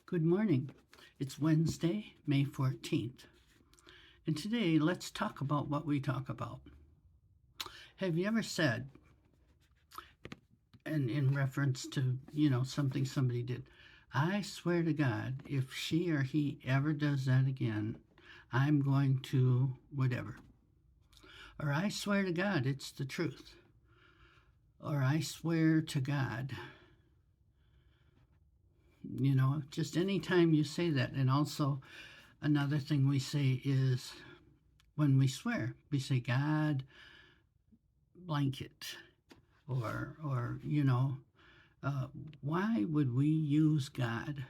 Good morning. It's Wednesday, May 14th. And today, let's talk about what we talk about. Have you ever said, and in reference to, something somebody did, I swear to God, if she or he ever does that again, I'm going to whatever. Or I swear to God, it's the truth. Or I swear to God. Just any time you say that. And also, another thing we say is when we swear, we say, God, blanket. Or why would we use God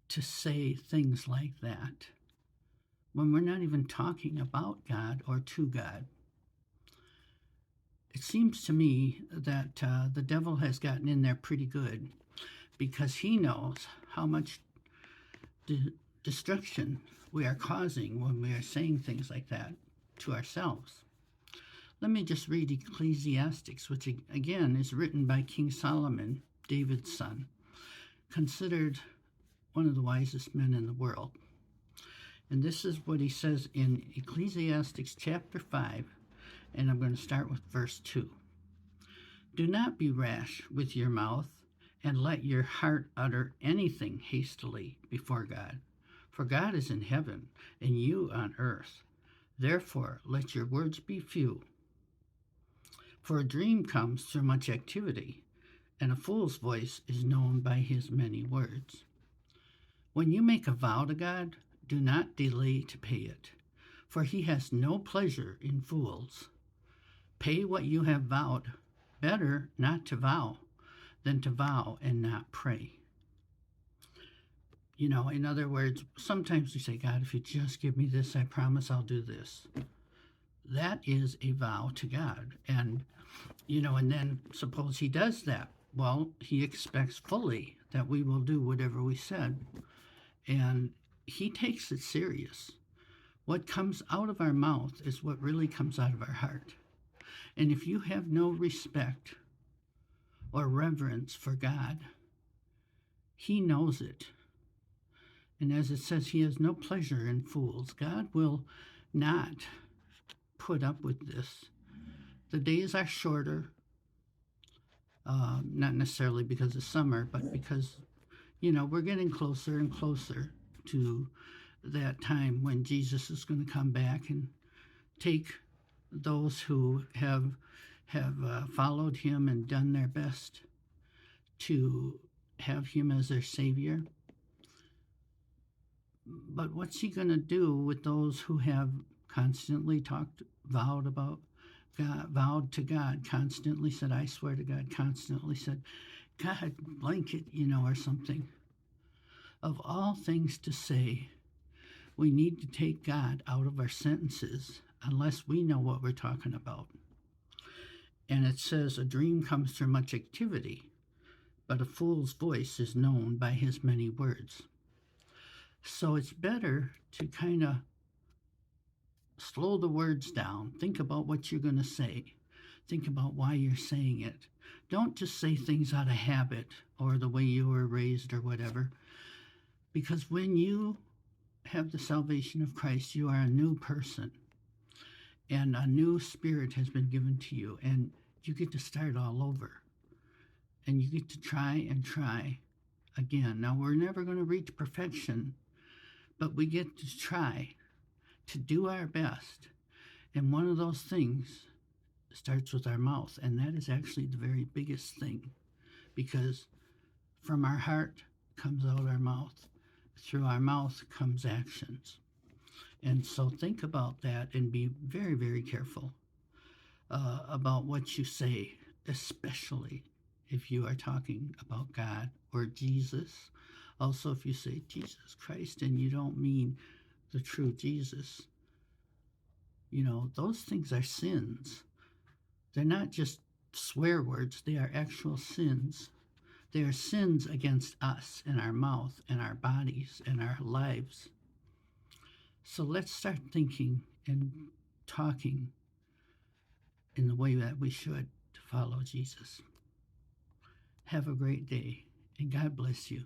to say things like that when we're not even talking about God or to God? It seems to me that the devil has gotten in there pretty good because he knows how much destruction we are causing when we are saying things like that to ourselves. Let me just read Ecclesiastes, which again is written by King Solomon, David's son, considered one of the wisest men in the world. And this is what he says in Ecclesiastes chapter 5, and I'm going to start with verse 2. Do not be rash with your mouth, and let your heart utter anything hastily before God. For God is in heaven, and you on earth. Therefore, let your words be few. For a dream comes through much activity, and a fool's voice is known by his many words. When you make a vow to God, do not delay to pay it, for he has no pleasure in fools. Pay what you have vowed. Better not to vow than to vow and not pray. In other words, sometimes we say, God, if you just give me this, I promise I'll do this. That is a vow to God. And then suppose he does that. Well, he expects fully that we will do whatever we said. And he takes it serious. What comes out of our mouth is what really comes out of our heart. And if you have no respect or reverence for God, he knows it. And as it says, he has no pleasure in fools. God will not put up with this. The days are shorter, not necessarily because of summer, but because, we're getting closer and closer to that time when Jesus is going to come back and take those who have followed him and done their best to have him as their Savior. But what's he going to do with those who have constantly vowed to God, constantly said, I swear to God, constantly said, God, blanket, or something. Of all things to say, we need to take God out of our sentences unless we know what we're talking about. And it says, a dream comes through much activity, but a fool's voice is known by his many words. So it's better to kind of slow the words down. Think about what you're going to say. Think about why you're saying it. Don't just say things out of habit or the way you were raised or whatever. Because when you have the salvation of Christ, you are a new person. And a new spirit has been given to you. And you get to start all over. And you get to try and try again. Now, we're never going to reach perfection, but we get to try to do our best. And one of those things starts with our mouth. And that is actually the very biggest thing. Because from our heart comes out our mouth. Through our mouth comes actions. And so think about that and be very, very careful about what you say, especially if you are talking about God or Jesus. Also, if you say Jesus Christ and you don't mean the true Jesus, those things are sins. They're not just swear words, they are actual sins. They are sins against us and our mouth and our bodies and our lives. So let's start thinking and talking in the way that we should to follow Jesus. Have a great day, and God bless you.